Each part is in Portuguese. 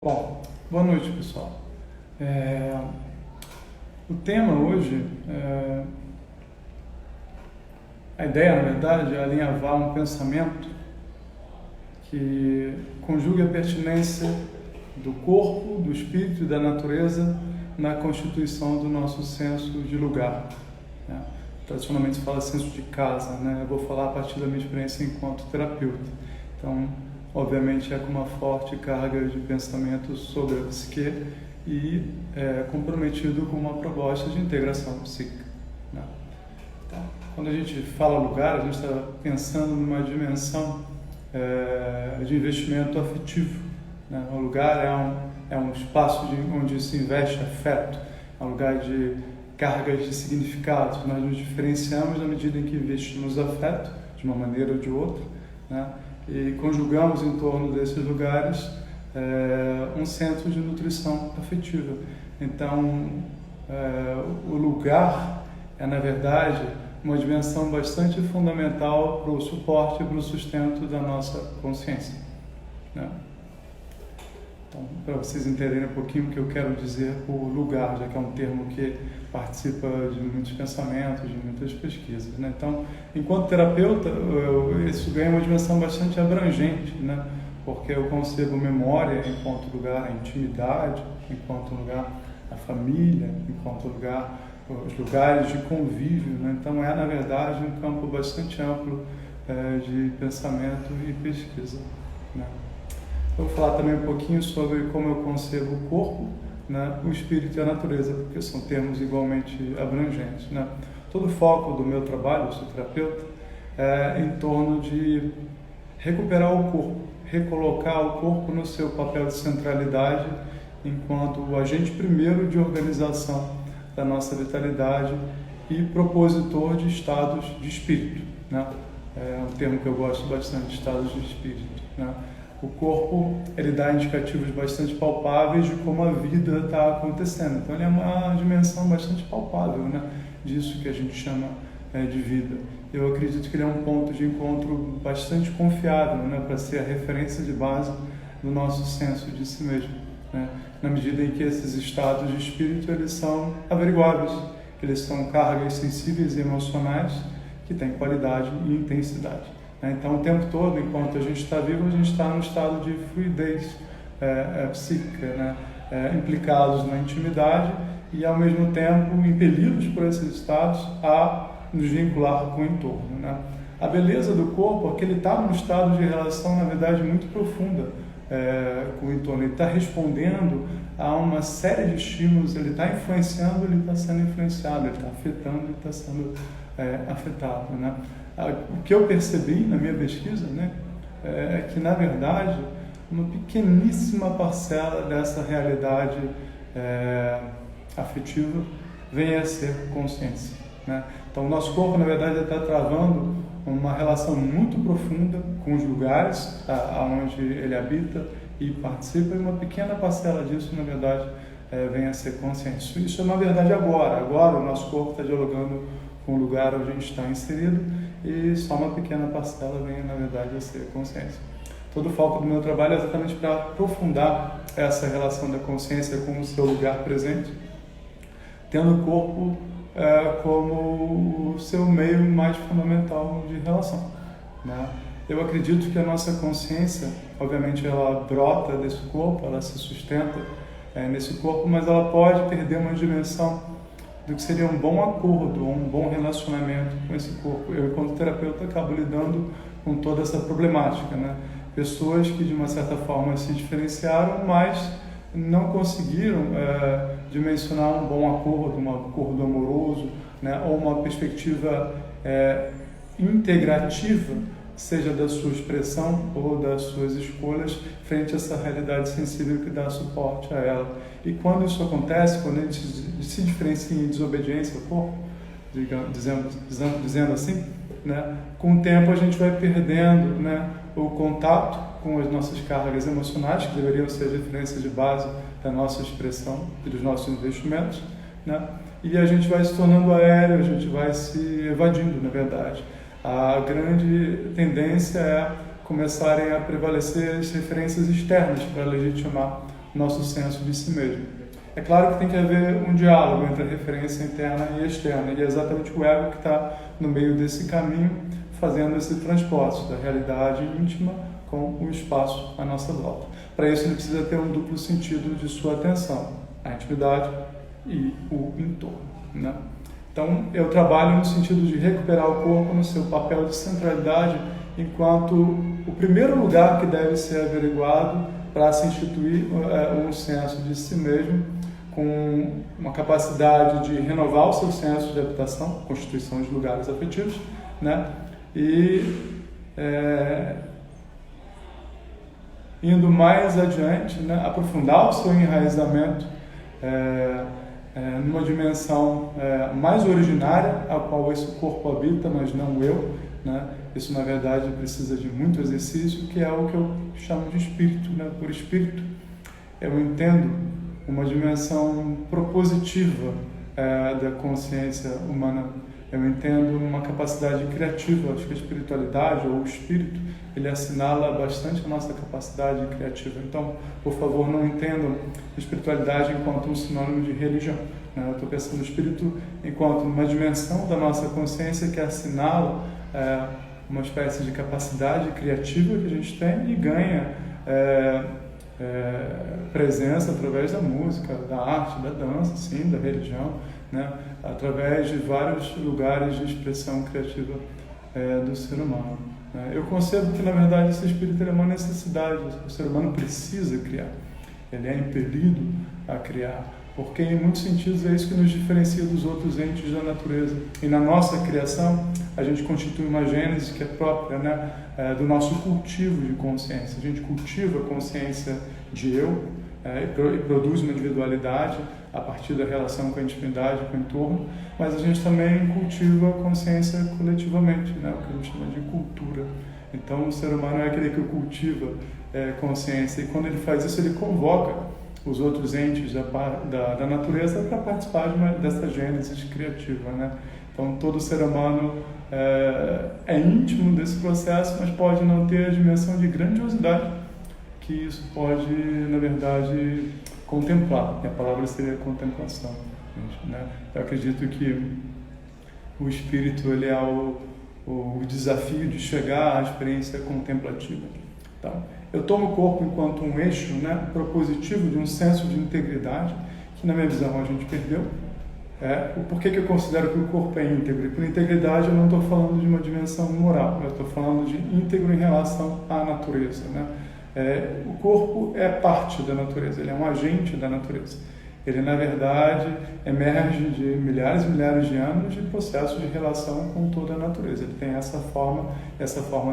Bom, boa noite, pessoal. O tema hoje, a ideia, na verdade, é alinhavar um pensamento que conjugue a pertinência do corpo, do espírito e da natureza na constituição do nosso senso de lugar. Né? Tradicionalmente se fala senso de casa, né? Eu vou falar a partir da minha experiência enquanto terapeuta. Então, obviamente é com uma forte carga de pensamento sobre a psique e comprometido com uma proposta de integração psíquica. Né? Então, quando a gente fala lugar, a gente está pensando numa dimensão de investimento afetivo. Né? O lugar é um espaço onde se investe afeto, é um lugar de cargas de significados. Nós nos diferenciamos na medida em que investimos afeto, de uma maneira ou de outra, né? E conjugamos em torno desses lugares um centro de nutrição afetiva. Então, o lugar é, na verdade, uma dimensão bastante fundamental para o suporte e para o sustento da nossa consciência. Né? Então, para vocês entenderem um pouquinho o que eu quero dizer por lugar, já que é um termo que participa de muitos pensamentos, de muitas pesquisas. Né? Então, enquanto terapeuta, isso ganha uma dimensão bastante abrangente, né? Porque eu concebo memória enquanto lugar a intimidade, enquanto lugar a família, enquanto lugar os lugares de convívio. Né? Então, na verdade, um campo bastante amplo de pensamento e pesquisa. Né? Eu vou falar também um pouquinho sobre como eu concebo o corpo, né, o espírito e a natureza, porque são termos igualmente abrangentes. Né? Todo o foco do meu trabalho, eu sou terapeuta, é em torno de recuperar o corpo, recolocar o corpo no seu papel de centralidade enquanto o agente primeiro de organização da nossa vitalidade e propositor de estados de espírito. Né? É um termo que eu gosto bastante, estados de espírito. Né? O corpo, ele dá indicativos bastante palpáveis de como a vida está acontecendo. Então, ele é uma dimensão bastante palpável, né, disso que a gente chama de vida. Eu acredito que ele é um ponto de encontro bastante confiável, né, para ser a referência de base do nosso senso de si mesmo. Né, na medida em que esses estados de espírito, eles são averiguáveis, eles são cargas sensíveis e emocionais que têm qualidade e intensidade. Então, o tempo todo, enquanto a gente está vivo, a gente está no estado de fluidez psíquica, né? Implicados na intimidade e, ao mesmo tempo, impelidos por esses estados a nos vincular com o entorno. Né? A beleza do corpo é que ele está num estado de relação, na verdade, muito profunda com o entorno. Ele está respondendo a uma série de estímulos, ele está influenciando, ele está sendo influenciado, ele está afetando, ele está sendo afetado. Né? O que eu percebi na minha pesquisa, né, é que, na verdade, uma pequeníssima parcela dessa realidade afetiva vem a ser consciência. Né? Então, o nosso corpo, na verdade, está travando uma relação muito profunda com os lugares onde ele habita e participa, e uma pequena parcela disso, na verdade, vem a ser consciência. Isso é uma verdade agora. Agora o nosso corpo está dialogando com o lugar onde a gente está inserido, e só uma pequena parcela vem, na verdade, a ser consciência. Todo o foco do meu trabalho é exatamente para aprofundar essa relação da consciência com o seu lugar presente, tendo o corpo como o seu meio mais fundamental de relação. Né? Eu acredito que a nossa consciência, obviamente, ela brota desse corpo, ela se sustenta nesse corpo, mas ela pode perder uma dimensão do que seria um bom acordo, um bom relacionamento com esse corpo. Eu, enquanto terapeuta, acabo lidando com toda essa problemática. Né? Pessoas que, de uma certa forma, se diferenciaram, mas não conseguiram dimensionar um bom acordo, um acordo amoroso, né? Ou uma perspectiva integrativa, seja da sua expressão ou das suas escolhas, frente a essa realidade sensível que dá suporte a ela. E quando isso acontece, quando a gente se diferencia em desobediência ao corpo, dizendo assim, né, com o tempo a gente vai perdendo, né, o contato com as nossas cargas emocionais, que deveriam ser a referência de base da nossa expressão e dos nossos investimentos, né, e a gente vai se tornando aéreo, a gente vai se evadindo, na verdade. A grande tendência é começarem a prevalecer as referências externas para legitimar nosso senso de si mesmo. É claro que tem que haver um diálogo entre a referência interna e externa, e é exatamente o ego que está no meio desse caminho, fazendo esse transporte da realidade íntima com o espaço à nossa volta. Para isso, ele precisa ter um duplo sentido de sua atenção, a intimidade e o entorno, né? Então, eu trabalho no sentido de recuperar o corpo no seu papel de centralidade, enquanto o primeiro lugar que deve ser averiguado para se instituir um senso de si mesmo, com uma capacidade de renovar o seu senso de habitação, constituição de lugares afetivos, né? E indo mais adiante, né? Aprofundar o seu enraizamento numa dimensão mais originária, a qual esse corpo habita, mas não eu, né? Isso, na verdade, precisa de muito exercício, que é o que eu chamo de espírito, né? Por espírito, eu entendo uma dimensão propositiva da consciência humana. Eu entendo uma capacidade criativa. Acho que a espiritualidade ou o espírito, ele assinala bastante a nossa capacidade criativa. Então, por favor, não entendam a espiritualidade enquanto um sinônimo de religião, né? Eu estou pensando no espírito enquanto uma dimensão da nossa consciência que assinala uma espécie de capacidade criativa que a gente tem e ganha presença através da música, da arte, da dança, sim, da religião, né? Através de vários lugares de expressão criativa do ser humano. Eu concebo que, na verdade, esse espírito é uma necessidade. O ser humano precisa criar, ele é impelido a criar, porque em muitos sentidos é isso que nos diferencia dos outros entes da natureza. E na nossa criação, a gente constitui uma gênese que é própria, né, do nosso cultivo de consciência. A gente cultiva a consciência de eu e produz uma individualidade a partir da relação com a intimidade, com o entorno, mas a gente também cultiva a consciência coletivamente, né, o que a gente chama de cultura. Então, o ser humano é aquele que cultiva consciência, e quando ele faz isso, ele convoca os outros entes da natureza para participar dessa gênese criativa, né? Então, todo ser humano é íntimo desse processo, mas pode não ter a dimensão de grandiosidade que isso pode, na verdade, contemplar. E a palavra seria contemplação, né? Eu acredito que o espírito, ele é o desafio de chegar à experiência contemplativa. Tá? Eu tomo o corpo enquanto um eixo, né, propositivo de um senso de integridade, que na minha visão a gente perdeu. Por que eu considero que o corpo é íntegro? E por integridade eu não estou falando de uma dimensão moral, eu estou falando de íntegro em relação à natureza, né? O corpo é parte da natureza, ele é um agente da natureza. Ele, na verdade, emerge de milhares e milhares de anos de processos de relação com toda a natureza. Ele tem essa forma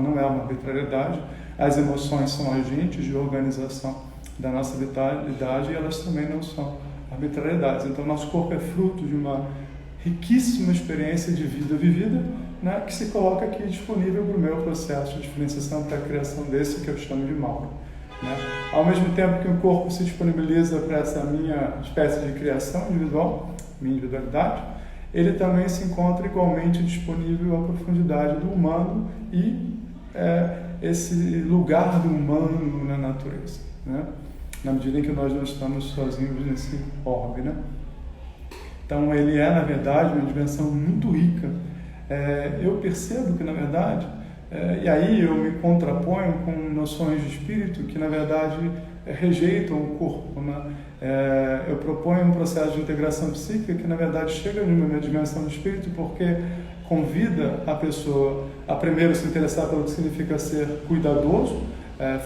não é uma arbitrariedade. As emoções são agentes de organização da nossa vitalidade e elas também não são arbitrariedades. Então, nosso corpo é fruto de uma riquíssima experiência de vida vivida, né, que se coloca aqui disponível para o meu processo de diferenciação para a criação desse que eu chamo de Mauro, né? Ao mesmo tempo que o corpo se disponibiliza para essa minha espécie de criação individual, minha individualidade, ele também se encontra igualmente disponível à profundidade do humano e esse lugar do humano na natureza, né? Na medida em que nós não estamos sozinhos nesse orbe, né? Então, ele é, na verdade, uma dimensão muito rica. Eu percebo que, na verdade, e aí eu me contraponho com noções de espírito que, na verdade, rejeitam o corpo, né? Eu proponho um processo de integração psíquica que, na verdade, chega numa dimensão de espírito porque convida a pessoa a primeiro se interessar pelo que significa ser cuidadoso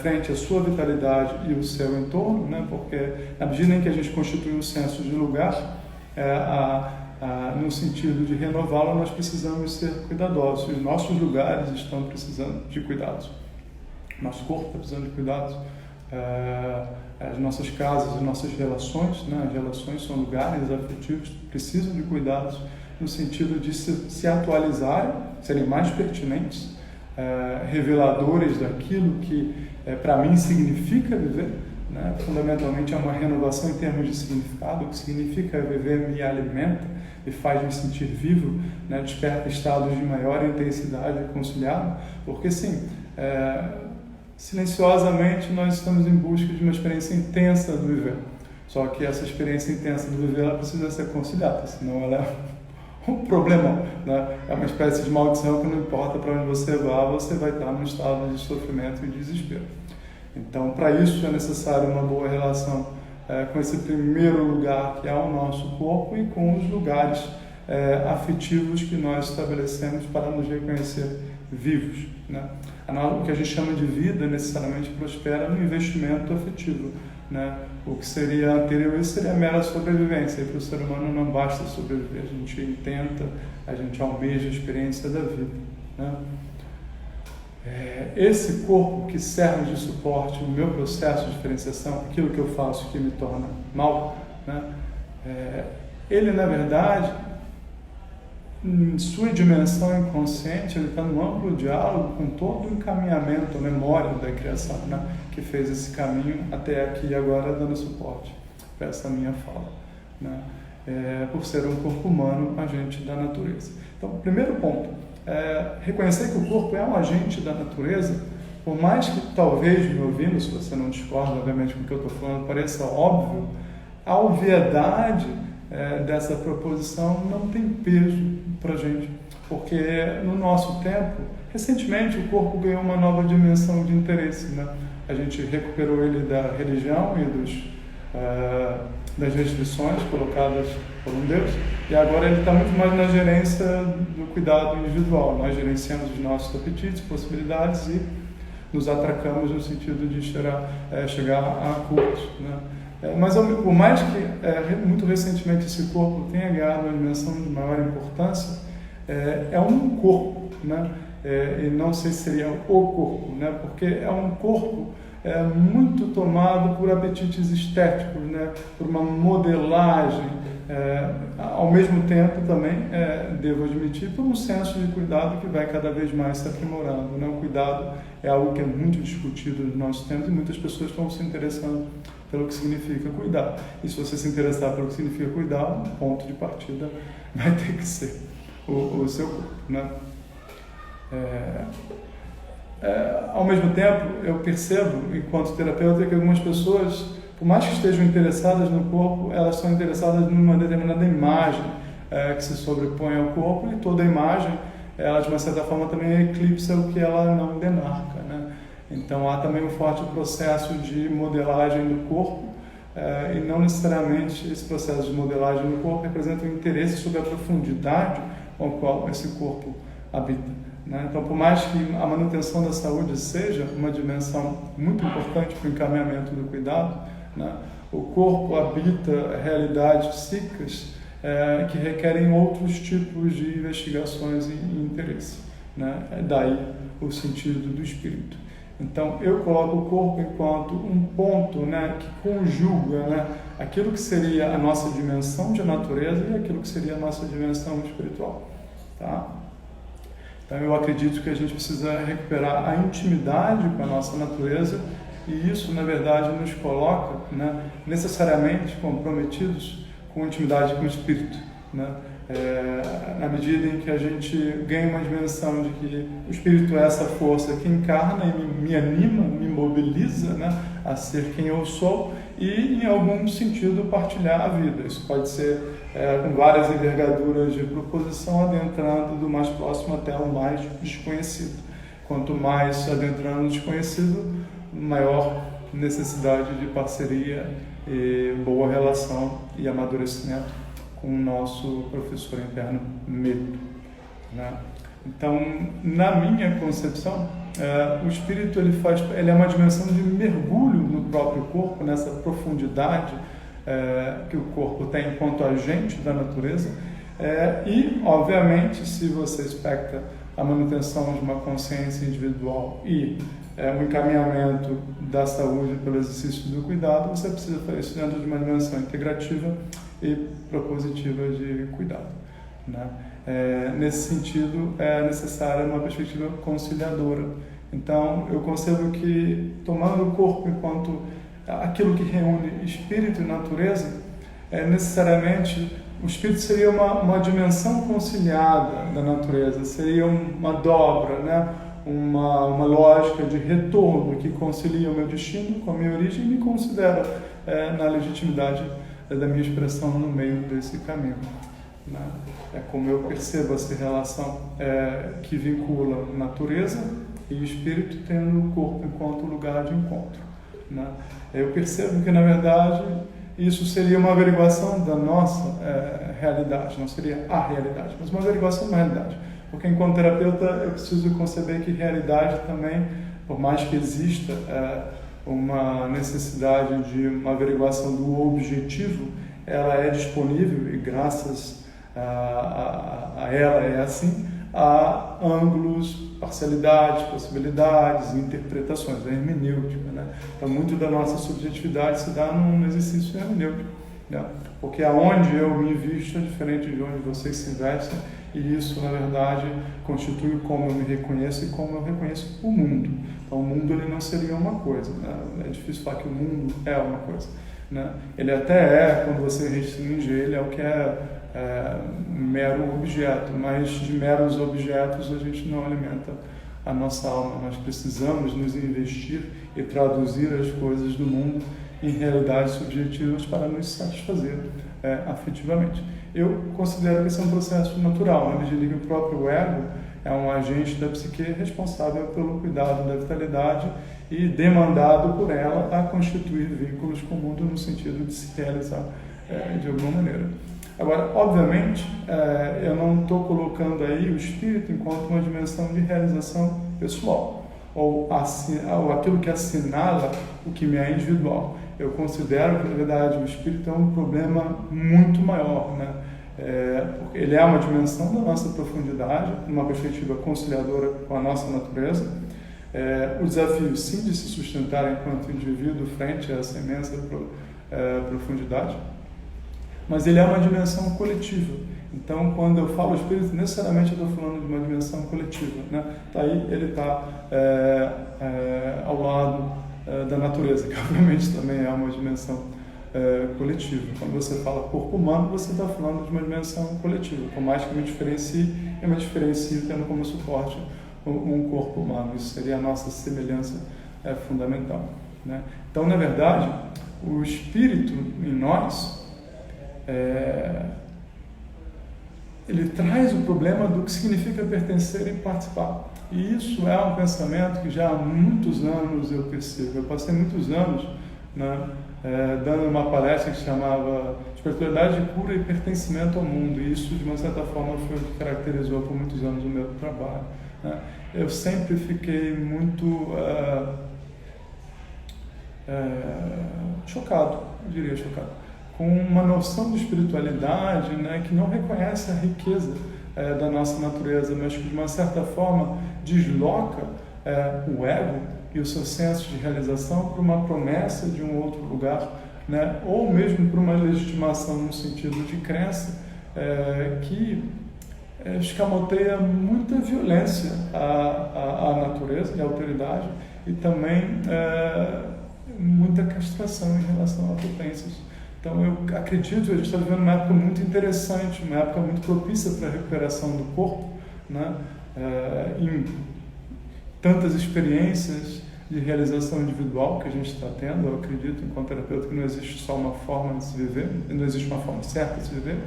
frente à sua vitalidade e o seu entorno, né? Porque na medida em que a gente constitui um senso de lugar, no sentido de renová-lo, nós precisamos ser cuidadosos. Os nossos lugares estão precisando de cuidados. Nosso corpo está precisando de cuidados. As nossas casas, as nossas relações, né? As relações são lugares afetivos, precisam de cuidados no sentido de se atualizarem, serem mais pertinentes, reveladores daquilo que para mim significa viver, né? Fundamentalmente é uma renovação em termos de significado. O que significa viver me alimenta e faz me sentir vivo, né? Desperta estados de maior intensidade conciliado, porque sim, silenciosamente nós estamos em busca de uma experiência intensa do viver. Só que essa experiência intensa do viver, ela precisa ser conciliada, senão ela é um problemão, né? É uma espécie de maldição que não importa para onde você vá, você vai estar num estado de sofrimento e desespero. Então, para isso é necessário uma boa relação com esse primeiro lugar que é o nosso corpo e com os lugares afetivos que nós estabelecemos para nos reconhecer vivos, né? O que a gente chama de vida necessariamente prospera no investimento afetivo, né? O que seria anterior a isso seria a mera sobrevivência, e para o ser humano não basta sobreviver, a gente tenta, a gente almeja a experiência da vida, né? Esse corpo que serve de suporte no meu processo de diferenciação, aquilo que eu faço que me torna mal, né? Ele, na verdade, em sua dimensão inconsciente, ele está num amplo diálogo com todo o encaminhamento, a memória da criação, né? Que fez esse caminho até aqui e agora, dando suporte para essa minha fala, né? Por ser um corpo humano, agente da natureza. Então, o primeiro ponto é reconhecer que o corpo é um agente da natureza, por mais que talvez me ouvindo, se você não discorda, obviamente, com o que eu estou falando, pareça óbvio, a obviedade dessa proposição não tem peso para a gente, porque no nosso tempo, recentemente, o corpo ganhou uma nova dimensão de interesse, né? A gente recuperou ele da religião e das restrições colocadas por um Deus, e agora ele está muito mais na gerência do cuidado individual. Nós gerenciamos os nossos apetites, possibilidades e nos atracamos no sentido de chegar a cultos, né? Mas por mais que muito recentemente esse corpo tenha ganhado uma dimensão de maior importância, é um corpo, né? E não sei se seria o corpo, né? Porque é um corpo muito tomado por apetites estéticos, né? Por uma modelagem, ao mesmo tempo também, devo admitir, por um senso de cuidado que vai cada vez mais se aprimorando, né? O cuidado é algo que é muito discutido nos nossos tempos e muitas pessoas estão se interessando pelo que significa cuidar. E se você se interessar pelo que significa cuidar, o ponto de partida vai ter que ser o seu corpo, né? Ao mesmo tempo, eu percebo, enquanto terapeuta, que algumas pessoas, por mais que estejam interessadas no corpo, elas são interessadas numa determinada imagem que se sobrepõe ao corpo, e toda a imagem, ela de uma certa forma também eclipsa o que ela não demarca, né? Então há também um forte processo de modelagem do corpo, e não necessariamente esse processo de modelagem do corpo representa um interesse sobre a profundidade com a qual esse corpo habita, né? Então, por mais que a manutenção da saúde seja uma dimensão muito importante para o encaminhamento do cuidado, né, o corpo habita realidades psíquicas que requerem outros tipos de investigações e interesse, né? Daí o sentido do espírito. Então, eu coloco o corpo enquanto um ponto, né, que conjuga, né, aquilo que seria a nossa dimensão de natureza e aquilo que seria a nossa dimensão espiritual, tá? Então, eu acredito que a gente precisa recuperar a intimidade com a nossa natureza, e isso, na verdade, nos coloca, né, necessariamente comprometidos com a intimidade com o espírito, né? Na medida em que a gente ganha uma dimensão de que o espírito é essa força que encarna e me anima, me mobiliza, né, a ser quem eu sou e, em algum sentido, partilhar a vida. Isso pode ser com várias envergaduras de proposição, adentrando do mais próximo até o mais desconhecido. Quanto mais adentrando no desconhecido, maior necessidade de parceria e boa relação e amadurecimento com o nosso professor interno medo, né? Então, na minha concepção, o espírito ele é uma dimensão de mergulho no próprio corpo, nessa profundidade que o corpo tem enquanto agente da natureza, e, obviamente, se você expecta a manutenção de uma consciência individual e um encaminhamento da saúde pelo exercício do cuidado, você precisa fazer isso dentro de uma dimensão integrativa e propositiva de cuidado, né? Nesse sentido, é necessária uma perspectiva conciliadora. Então, eu concebo que, tomando o corpo enquanto aquilo que reúne espírito e natureza, necessariamente o espírito seria uma dimensão conciliada da natureza, seria uma dobra, né? uma lógica de retorno que concilia o meu destino com a minha origem e me considera na legitimidade da minha expressão no meio desse caminho. Né? É como eu percebo essa relação que vincula natureza e espírito, tendo o corpo enquanto lugar de encontro. Né? Eu percebo que, na verdade, isso seria uma averiguação da nossa realidade, não seria a realidade, mas uma averiguação da realidade. Porque, enquanto terapeuta, eu preciso conceber que realidade também, por mais que exista uma necessidade de uma averiguação do objetivo, ela é disponível e, graças a ela é assim, há ângulos, parcialidades, possibilidades, interpretações, a hermenêutica. Né? Então, muito da nossa subjetividade se dá num exercício hermenêutico. Né? Porque aonde eu me invisto é diferente de onde vocês se investem, e isso, na verdade, constitui como eu me reconheço e como eu reconheço o mundo. Então, o mundo ele não seria uma coisa. Né? É difícil falar que o mundo é uma coisa. Né? Ele até é, quando você restringe ele, é o que é mero objeto, mas de meros objetos a gente não alimenta a nossa alma. Nós precisamos nos investir e traduzir as coisas do mundo em realidades subjetivas para nos satisfazer afetivamente. Eu considero que esse é um processo natural, na medida que o próprio ego é um agente da psique responsável pelo cuidado da vitalidade e demandado por ela a constituir vínculos com o mundo no sentido de se realizar de alguma maneira. Agora, obviamente, eu não estou colocando aí o espírito enquanto uma dimensão de realização pessoal, ou aquilo que assinala o que me é individual. Eu considero que, na verdade, o espírito é um problema muito maior, né? Porque ele é uma dimensão da nossa profundidade, uma perspectiva conciliadora com a nossa natureza. O desafio, sim, de se sustentar enquanto indivíduo frente a essa imensa profundidade, mas ele é uma dimensão coletiva. Então, quando eu falo espírito, necessariamente eu estou falando de uma dimensão coletiva. Né? Tá aí, ele está ao lado da natureza, que obviamente também é uma dimensão coletiva. Quando você fala corpo humano, você está falando de uma dimensão coletiva. Por mais que eu me diferencie tendo como suporte um corpo humano. Isso seria a nossa semelhança fundamental. Né? Então, na verdade, o espírito em nós ele traz o problema do que significa pertencer e participar. E isso é um pensamento que já há muitos anos eu percebo. Eu passei muitos anos, né, dando uma palestra que se chamava Espiritualidade de Cura e Pertencimento ao Mundo. E isso, de uma certa forma, foi o que caracterizou por muitos anos o meu trabalho. Né? Eu sempre fiquei muito chocado, eu diria chocado, com uma noção de espiritualidade, né, que não reconhece a riqueza da nossa natureza, mas que de uma certa forma desloca o ego e o seu senso de realização para uma promessa de um outro lugar, né, ou mesmo para uma legitimação no sentido de crença que escamoteia muita violência à natureza e à autoridade e também muita castração em relação a potências. Então, eu acredito que a gente está vivendo uma época muito interessante, uma época muito propícia para a recuperação do corpo, né? Em tantas experiências de realização individual que a gente está tendo. Eu acredito, enquanto terapeuta, que não existe só uma forma de se viver, não existe uma forma certa de se viver.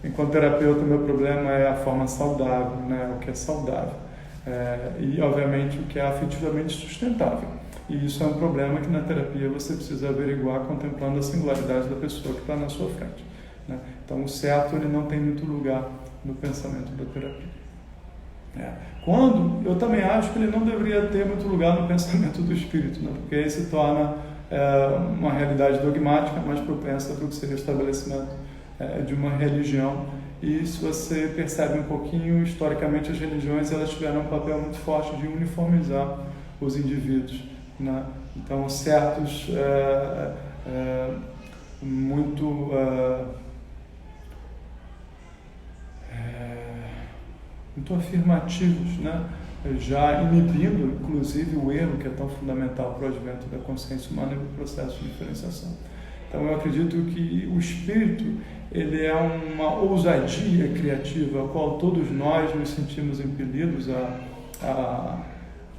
Enquanto terapeuta, o meu problema é a forma saudável, né? O que é saudável. E, obviamente, o que é afetivamente sustentável. E isso é um problema que na terapia você precisa averiguar contemplando a singularidade da pessoa que está na sua frente. Né? Então, o certo ele não tem muito lugar no pensamento da terapia. Quando eu também acho que ele não deveria ter muito lugar no pensamento do espírito, né? Porque aí se torna uma realidade dogmática mais propensa para o que seria o estabelecimento de uma religião. E se você percebe um pouquinho, historicamente as religiões elas tiveram um papel muito forte de uniformizar os indivíduos. Né? Então, certos muito afirmativos, né? Já inibindo, inclusive, o erro que é tão fundamental para o advento da consciência humana e para o processo de diferenciação. Então, eu acredito que o espírito ele é uma ousadia criativa, a qual todos nós nos sentimos impelidos a,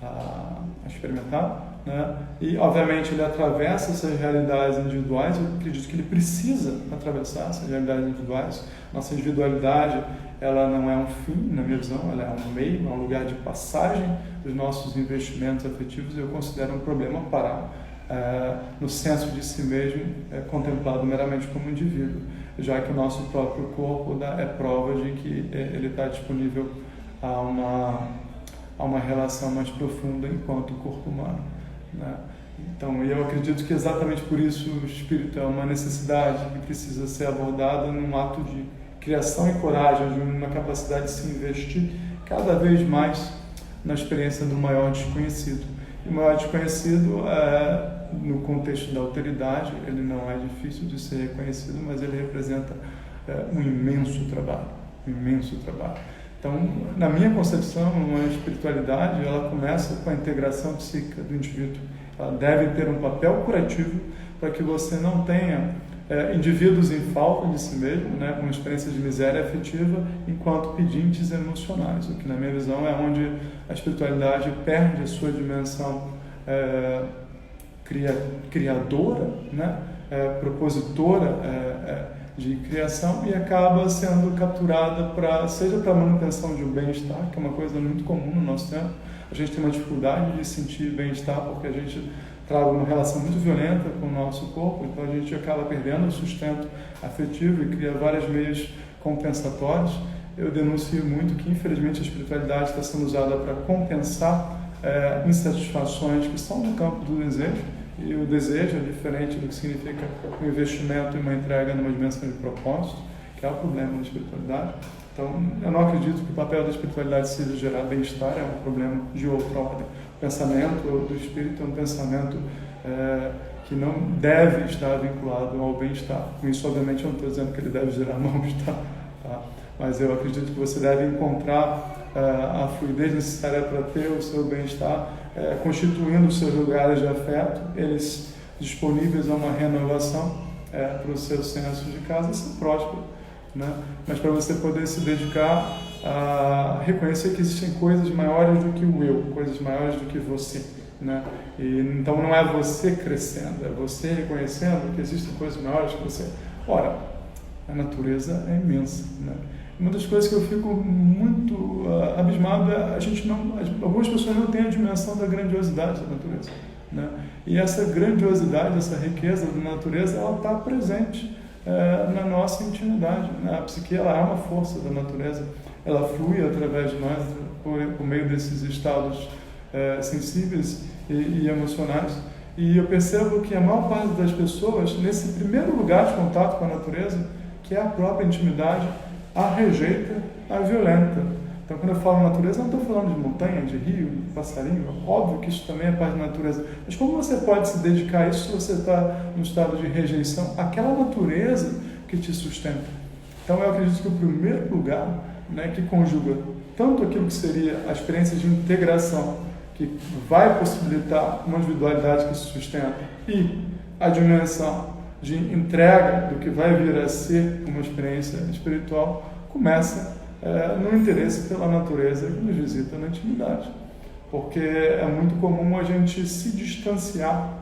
a experimentar, né? E, obviamente, ele atravessa essas realidades individuais. Eu acredito que ele precisa atravessar essas realidades individuais. Nossa individualidade, ela não é um fim, na minha visão, ela é um meio, é um lugar de passagem dos nossos investimentos afetivos. Eu considero um problema parar no senso de si mesmo, contemplado meramente como indivíduo, já que o nosso próprio corpo é prova de que ele está disponível a uma relação mais profunda enquanto corpo humano, né? Então, eu acredito que exatamente por isso o espírito é uma necessidade que precisa ser abordada num ato de criação e coragem, de uma capacidade de se investir cada vez mais na experiência do maior desconhecido. E o maior desconhecido, no contexto da alteridade, ele não é difícil de ser reconhecido, mas ele representa um imenso trabalho, um imenso trabalho. Então, na minha concepção, uma espiritualidade, ela começa com a integração psíquica do indivíduo. Ela deve ter um papel curativo para que você não tenha indivíduos em falta de si mesmo, né, com uma experiência de miséria afetiva, enquanto pedintes emocionais, o que, na minha visão, é onde a espiritualidade perde a sua dimensão criadora, né, propositora de criação, e acaba sendo capturada seja para a manutenção de um bem-estar, que é uma coisa muito comum no nosso tempo. A gente tem uma dificuldade de sentir bem-estar porque a gente trava uma relação muito violenta com o nosso corpo, então a gente acaba perdendo o sustento afetivo e cria vários meios compensatórios. Eu denuncio muito que, infelizmente, a espiritualidade está sendo usada para compensar insatisfações que são no campo do desejo, e o desejo é diferente do que significa um investimento e uma entrega numa dimensão de propósito, que é o problema da espiritualidade. Então, eu não acredito que o papel da espiritualidade seja gerar bem-estar, é um problema de outra ordem. O pensamento do espírito é um pensamento que não deve estar vinculado ao bem-estar. Com isso, obviamente, eu não estou dizendo que ele deve gerar mal-estar, tá? Mas eu acredito que você deve encontrar a fluidez necessária para ter o seu bem-estar, constituindo os seus lugares de afeto, eles disponíveis a uma renovação para o seu senso de casa e ser próspero, né? Mas para você poder se dedicar a reconhecer que existem coisas maiores do que o eu, coisas maiores do que você, né? E então não é você crescendo, é você reconhecendo que existem coisas maiores que você. Ora, a natureza é imensa, né? Uma das coisas que eu fico muito abismado é algumas pessoas não têm a dimensão da grandiosidade da natureza, né? E essa grandiosidade, essa riqueza da natureza, ela está presente na nossa intimidade, né? A psique, ela é uma força da natureza, ela flui através de nós por meio desses estados sensíveis e emocionais. E eu percebo que a maior parte das pessoas, nesse primeiro lugar de contato com a natureza, que é a própria intimidade, a rejeita, a violenta. Então, quando eu falo natureza, não estou falando de montanha, de rio, de passarinho. Óbvio que isso também é parte da natureza. Mas como você pode se dedicar a isso se você está no estado de rejeição àquela natureza que te sustenta? Então, eu acredito que o primeiro lugar, né, que conjuga tanto aquilo que seria a experiência de integração, que vai possibilitar uma individualidade que se sustenta, e a dimensão de entrega do que vai vir a ser uma experiência espiritual, começa no interesse pela natureza que nos visita na intimidade. Porque é muito comum a gente se distanciar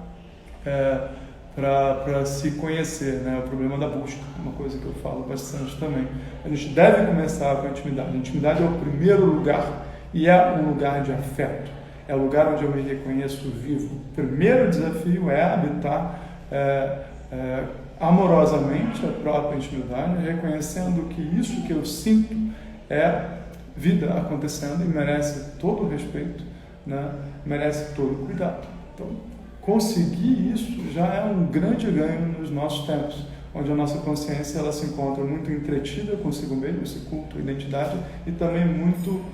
para se conhecer, né? O problema da busca, uma coisa que eu falo bastante também. A gente deve começar com a intimidade. A intimidade é o primeiro lugar e é um lugar de afeto. É o lugar onde eu me reconheço vivo. O primeiro desafio é habitar amorosamente a própria intimidade, reconhecendo que isso que eu sinto é vida acontecendo e merece todo o respeito, né? Merece todo o cuidado. Então, conseguir isso já é um grande ganho nos nossos tempos, onde a nossa consciência ela se encontra muito entretida consigo mesmo, esse culto, identidade, e também muito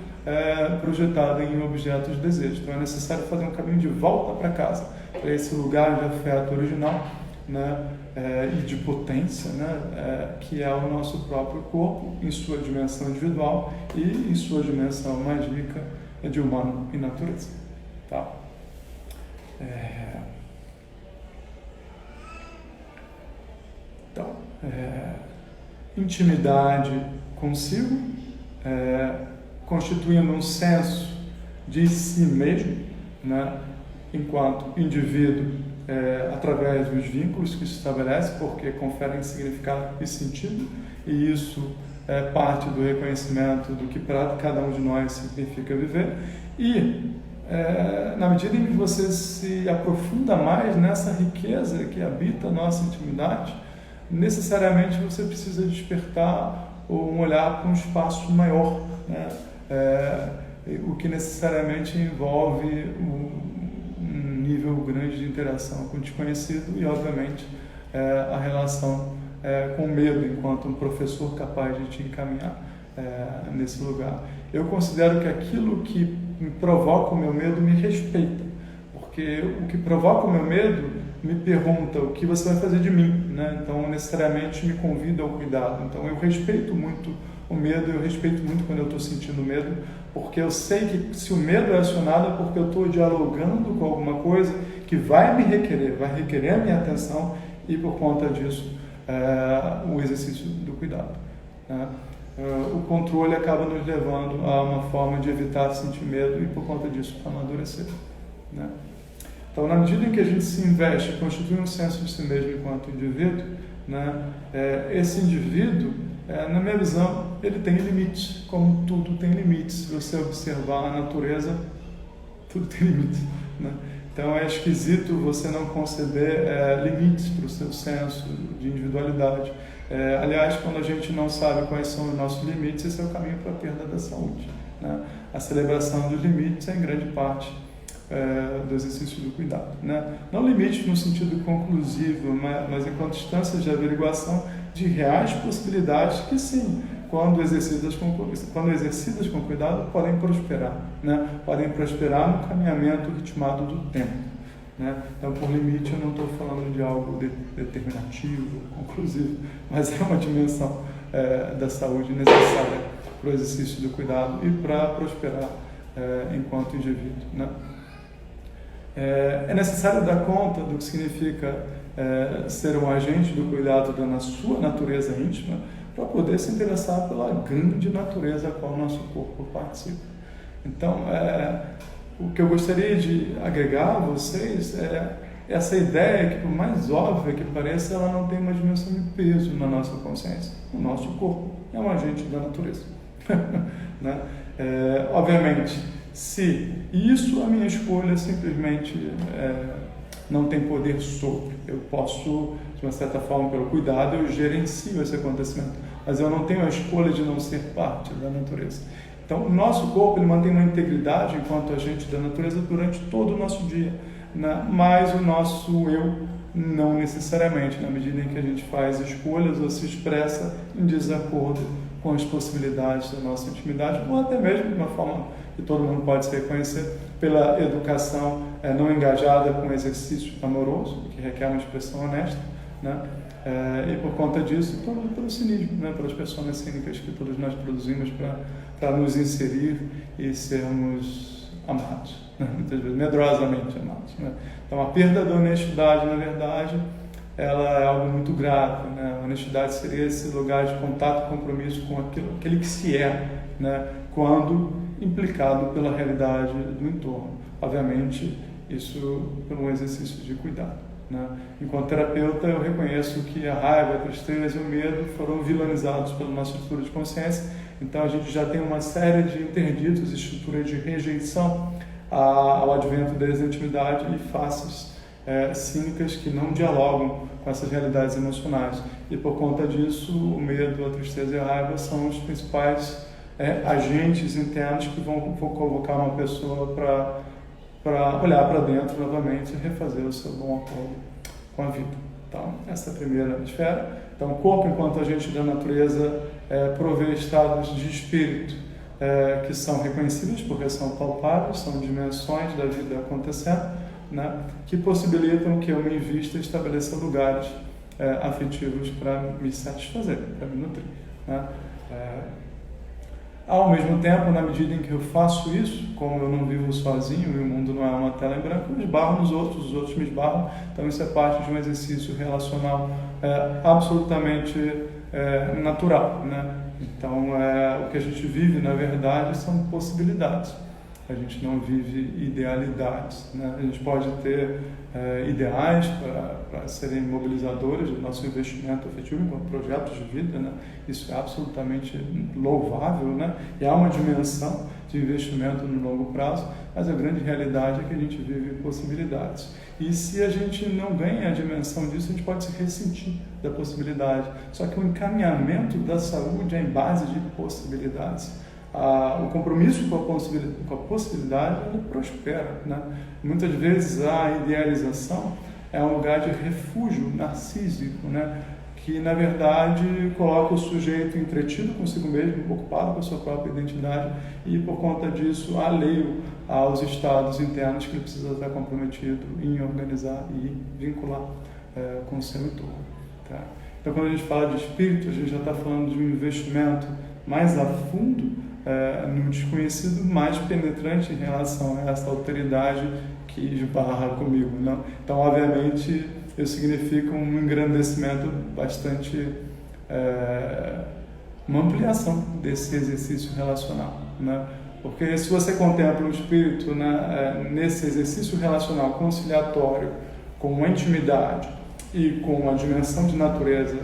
projetada em objetos de desejo. Então é necessário fazer um caminho de volta para casa, para esse lugar de afeto original, né? E de potência, né? Que é o nosso próprio corpo em sua dimensão individual e em sua dimensão mais rica de humano e natureza, tá? Então, intimidade consigo, constituindo um senso de si mesmo, né, enquanto indivíduo, através dos vínculos que se estabelecem, porque conferem significado e sentido, e isso é parte do reconhecimento do que para cada um de nós significa viver. E na medida em que você se aprofunda mais nessa riqueza que habita a nossa intimidade, necessariamente você precisa despertar um olhar para um espaço maior, né? O que necessariamente envolve um nível grande de interação com o desconhecido e, obviamente, a relação com o medo, enquanto um professor capaz de te encaminhar nesse lugar. Eu considero que aquilo que me provoca o meu medo me respeita, porque o que provoca o meu medo me pergunta o que você vai fazer de mim, né? Então necessariamente me convida ao cuidado. Então eu respeito muito o medo, eu respeito muito quando eu estou sentindo medo, porque eu sei que se o medo é acionado é porque eu estou dialogando com alguma coisa que vai requerer a minha atenção, e por conta disso o exercício do cuidado, né? O controle acaba nos levando a uma forma de evitar sentir medo e, por conta disso, amadurecer, né? Então, na medida em que a gente se investe em constituir um senso de si mesmo enquanto indivíduo, né, esse indivíduo, na minha visão, ele tem limites, como tudo tem limites. Se você observar a natureza, tudo tem limites, né? Então, é esquisito você não conceber limites para o seu senso de individualidade. Aliás, quando a gente não sabe quais são os nossos limites, esse é o caminho para a perda da saúde, né? A celebração dos limites é, em grande parte, do exercício do cuidado, né? Não limites no sentido conclusivo, mas enquanto instâncias de averiguação de reais possibilidades que, sim, quando exercidas com cuidado, podem prosperar, né? Podem prosperar no caminhamento ritmado do tempo, né? Então, por limite, eu não estou falando de algo determinativo, conclusivo, mas é uma dimensão da saúde necessária para o exercício do cuidado e para prosperar enquanto indivíduo, né? É necessário dar conta do que significa ser um agente do cuidado da sua natureza íntima para poder se interessar pela grande natureza a qual o nosso corpo participa. Então, o que eu gostaria de agregar a vocês é essa ideia que, por mais óbvia que pareça, ela não tem uma dimensão de peso na nossa consciência. O nosso corpo é um agente da natureza, né? Obviamente, se isso a minha escolha simplesmente não tem poder sobre, eu posso, de uma certa forma, pelo cuidado, eu gerencio esse acontecimento, mas eu não tenho a escolha de não ser parte da natureza. Então, o nosso corpo ele mantém uma integridade enquanto agente da natureza durante todo o nosso dia, né? Mas o nosso eu não necessariamente, na medida em que a gente faz escolhas ou se expressa em desacordo com as possibilidades da nossa intimidade, ou até mesmo de uma forma que todo mundo pode se reconhecer, pela educação não engajada com o exercício amoroso, que requer uma expressão honesta, né? E por conta disso, pelo cinismo, né? Pelas pessoas cínicas que todos nós produzimos para nos inserir e sermos amados, né? Muitas vezes medrosamente amados, né? Então, a perda da honestidade, na verdade, ela é algo muito grave, né? A honestidade seria esse lugar de contato e compromisso com aquele que se é, né? Quando implicado pela realidade do entorno. Obviamente, isso por um exercício de cuidado, né? Enquanto terapeuta, eu reconheço que a raiva, a tristeza e o medo foram vilanizados pela nossa estrutura de consciência. Então, a gente já tem uma série de interditos, estruturas de rejeição ao advento da intimidade e faces cínicas que não dialogam com essas realidades emocionais. E por conta disso, o medo, a tristeza e a raiva são os principais agentes internos que vão convocar uma pessoa para olhar para dentro novamente e refazer o seu bom acordo com a vida. Então, essa é a primeira esfera. Então, o corpo, enquanto agente da natureza, provê estados de espírito que são reconhecíveis porque são palpáveis, são dimensões da vida acontecendo, né, que possibilitam que eu me invista e estabeleça lugares afetivos para me satisfazer, para me nutrir, né? Ao mesmo tempo, na medida em que eu faço isso, como eu não vivo sozinho e o mundo não é uma tela em branco, eu esbarro nos outros, os outros me esbarram, então isso é parte de um exercício relacional absolutamente natural, né? Então, o que a gente vive, na verdade, são possibilidades. a gente não vive idealidades, né? A gente pode ter ideais para serem mobilizadores do nosso investimento afetivo enquanto projetos de vida, né? Isso é absolutamente louvável, né? E há uma dimensão de investimento no longo prazo, mas a grande realidade é que a gente vive possibilidades. E se a gente não ganha a dimensão disso, a gente pode se ressentir da possibilidade. Só que o encaminhamento da saúde é em base de possibilidades. O compromisso com a possibilidade, ele prospera, né? Muitas vezes a idealização é um lugar de refúgio narcísico, né? Que na verdade coloca o sujeito entretido consigo mesmo, ocupado com a sua própria identidade e por conta disso alheio aos estados internos que ele precisa estar comprometido em organizar e vincular com o seu entorno, tá? Então quando a gente fala de espírito, a gente já está falando de um investimento mais a fundo no desconhecido, mais penetrante em relação a essa alteridade que esbarra comigo, não? Então, obviamente, isso significa um engrandecimento bastante, uma ampliação desse exercício relacional, né? Porque se você contempla o espírito, né, nesse exercício relacional conciliatório, com a intimidade e com a dimensão de natureza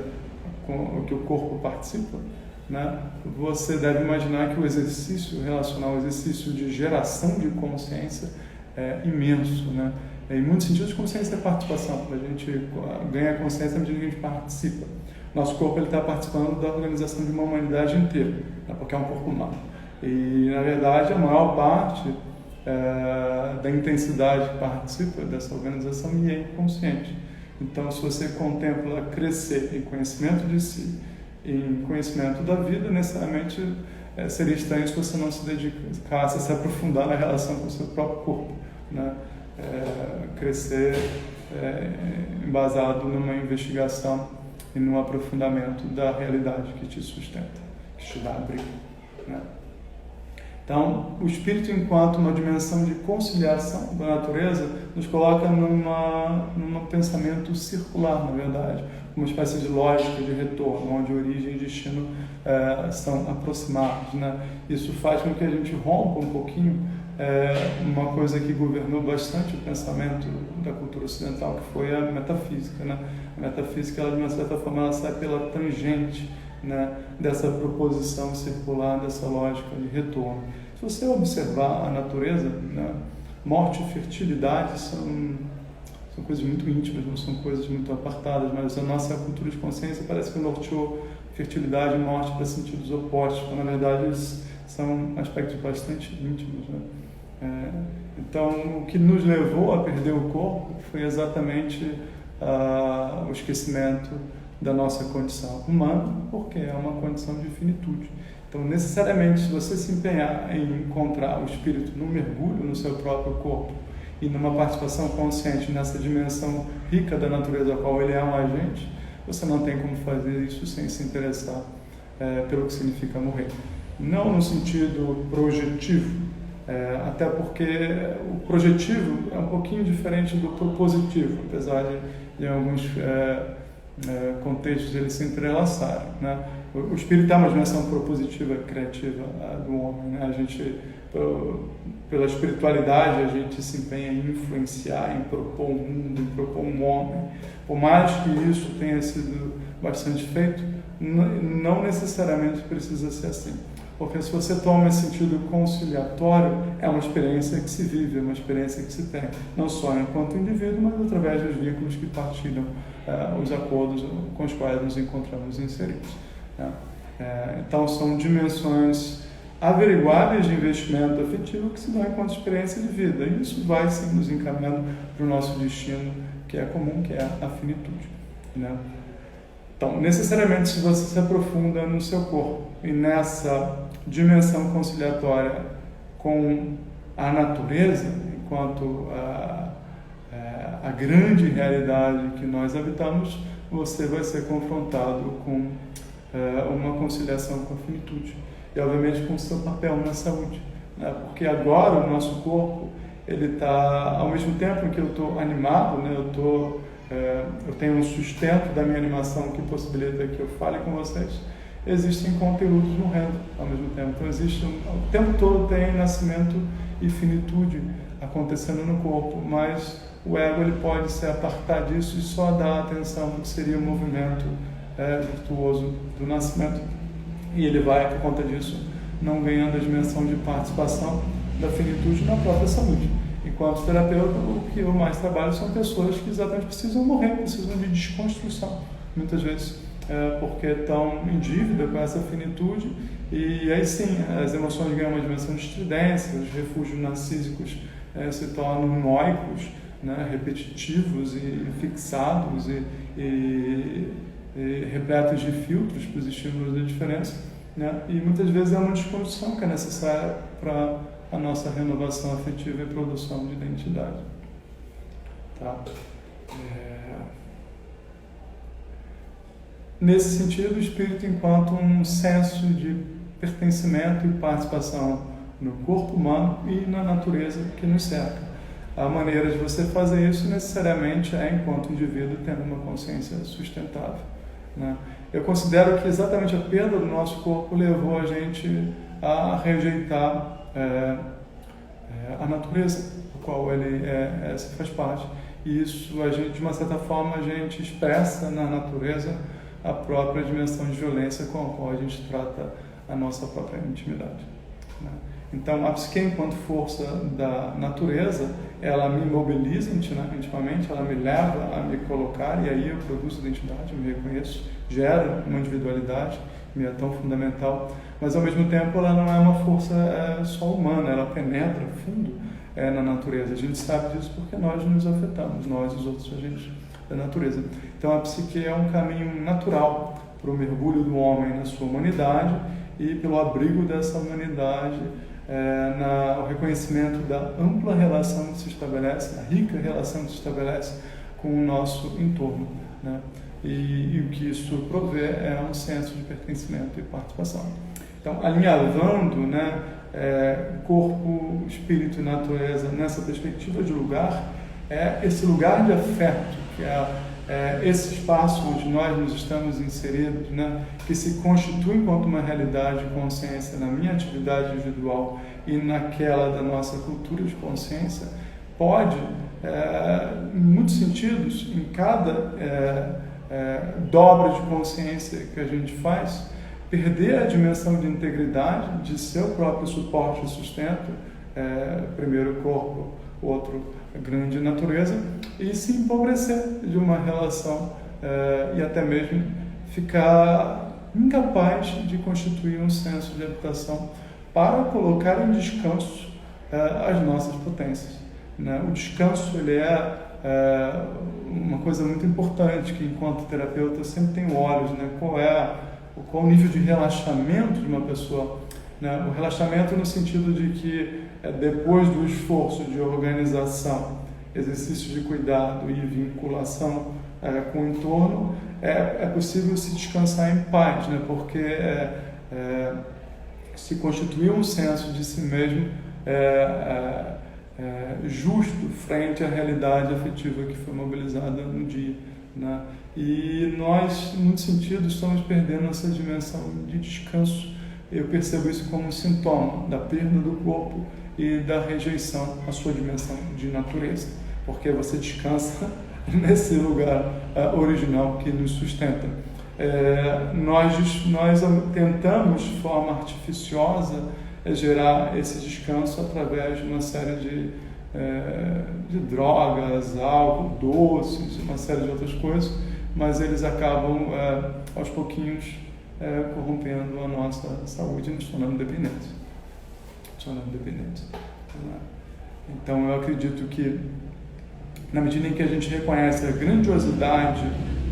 com que o corpo participa, né, você deve imaginar que o exercício relacional, o exercício de geração de consciência é imenso, né? Em muitos sentidos, consciência é participação. A gente ganha consciência à medida que a gente participa. Nosso corpo está participando da organização de uma humanidade inteira, né, porque é um corpo humano. E, na verdade, a maior parte da intensidade que participa dessa organização é inconsciente. Então, se você contempla crescer em conhecimento de si, em conhecimento da vida, necessariamente seria estranho se você não se dedicasse a se aprofundar na relação com o seu próprio corpo, né? Crescer embasado numa investigação e num aprofundamento da realidade que te sustenta, que te dá abrigo, né? Então, o espírito, enquanto uma dimensão de conciliação da natureza, nos coloca num pensamento circular, na verdade, uma espécie de lógica de retorno, onde origem e destino são aproximados, né? Isso faz com que a gente rompa um pouquinho uma coisa que governou bastante o pensamento da cultura ocidental, que foi a metafísica, né? A metafísica, ela, de uma certa forma, ela sai pela tangente, né, dessa proposição circular, dessa lógica de retorno. Se você observar a natureza, né, morte e fertilidade são coisas muito íntimas, não são coisas muito apartadas, mas a nossa cultura de consciência parece que norteou fertilidade e morte para sentidos opostos, quando na verdade eles são aspectos bastante íntimos, né? Então, o que nos levou a perder o corpo foi exatamente o esquecimento da nossa condição humana, porque é uma condição de finitude. Então, necessariamente, se você se empenhar em encontrar o espírito num mergulho no seu próprio corpo e numa participação consciente nessa dimensão rica da natureza a qual ele é um agente, você não tem como fazer isso sem se interessar pelo que significa morrer. Não no sentido projetivo, até porque o projetivo é um pouquinho diferente do propositivo, apesar de alguns contextos eles se entrelaçarem, né? O espírito é uma dimensão propositiva, criativa do homem, né? A gente, pela espiritualidade, a gente se empenha em influenciar, em propor um mundo, em propor um homem. Por mais que isso tenha sido bastante feito, não necessariamente precisa ser assim. Porque se você toma esse sentido conciliatório, é uma experiência que se vive, é uma experiência que se tem, não só enquanto indivíduo, mas através dos vínculos que partilham os acordos com os quais nos encontramos inseridos, né? Então, são dimensões averiguáveis de investimento afetivo que se dão enquanto experiência de vida. E isso vai sim nos encaminhando para o nosso destino, que é comum, que é a finitude, né? Então, necessariamente, se você se aprofunda no seu corpo e nessa dimensão conciliatória com a natureza, enquanto a grande realidade que nós habitamos, você vai ser confrontado com uma conciliação com a finitude e, obviamente, com o seu papel na saúde, né? Porque agora o nosso corpo, ele está, ao mesmo tempo que eu estou animado, né? Eu tenho um sustento da minha animação que possibilita que eu fale com vocês, existem conteúdos morrendo ao mesmo tempo. Então o tempo todo tem nascimento e finitude acontecendo no corpo, mas o ego ele pode se apartar disso e só dar atenção ao que seria o movimento virtuoso do nascimento. E ele vai, por conta disso, não ganhando a dimensão de participação da finitude na própria saúde. Enquanto terapeuta, o que eu mais trabalho são pessoas que exatamente precisam morrer, precisam de desconstrução, muitas vezes, porque estão em dívida com essa finitude, e aí sim, as emoções ganham uma dimensão de estridência, os refúgios narcísicos se tornam nóicos, né, repetitivos e fixados e repletos de filtros para os estímulos da diferença, né, e muitas vezes é uma desconstrução que é necessária para a nossa renovação afetiva e produção de identidade. Tá? Nesse sentido, o espírito enquanto um senso de pertencimento e participação no corpo humano e na natureza que nos cerca. A maneira de você fazer isso necessariamente é enquanto indivíduo tendo uma consciência sustentável, né? Eu considero que exatamente a perda do nosso corpo levou a gente a rejeitar a natureza, do qual ele faz parte. E isso, a gente, de uma certa forma, a gente expressa na natureza a própria dimensão de violência com a qual a gente trata a nossa própria intimidade, né? Então, a psique, enquanto força da natureza, ela me mobiliza intimamente, ela me leva a me colocar, e aí eu produzo identidade, eu me reconheço, gera uma individualidade, me é tão fundamental, mas ao mesmo tempo ela não é uma força só humana, ela penetra fundo na natureza. A gente sabe disso porque nós nos afetamos, nós e os outros agentes da natureza. Então a psique é um caminho natural para o mergulho do homem na sua humanidade e pelo abrigo dessa humanidade, o reconhecimento da ampla relação que se estabelece, a rica relação que se estabelece com o nosso entorno, né? E o que isso provê é um senso de pertencimento e participação. Então, alinhavando, né, corpo, espírito e natureza nessa perspectiva de lugar, esse lugar de afeto, que esse espaço onde nós nos estamos inseridos, né, que se constitui enquanto uma realidade de consciência na minha atividade individual e naquela da nossa cultura de consciência, pode, em muitos sentidos, em cada dobra de consciência que a gente faz, perder a dimensão de integridade de seu próprio suporte e sustento, primeiro o corpo, outro a grande natureza, e se empobrecer de uma relação e até mesmo ficar incapaz de constituir um senso de habitação para colocar em descanso as nossas potências, né? O descanso ele é uma coisa muito importante que, enquanto terapeuta, eu sempre tenho olhos, né? Qual o nível de relaxamento de uma pessoa, né? O relaxamento no sentido de que depois do esforço de organização, exercício de cuidado e vinculação com o entorno, é possível se descansar em paz, né? Porque se constituir um senso de si mesmo justo frente à realidade afetiva que foi mobilizada no dia, né? E nós, em muitos sentidos, estamos perdendo essa dimensão de descanso. Eu percebo isso como um sintoma da perda do corpo e da rejeição à sua dimensão de natureza, porque você descansa nesse lugar original que nos sustenta. Nós tentamos, de forma artificiosa, gerar esse descanso através de uma série de drogas, álcool, doces, uma série de outras coisas, mas eles acabam, aos pouquinhos, corrompendo a nossa saúde e nos tornando dependentes. Então, eu acredito que, na medida em que a gente reconhece a grandiosidade,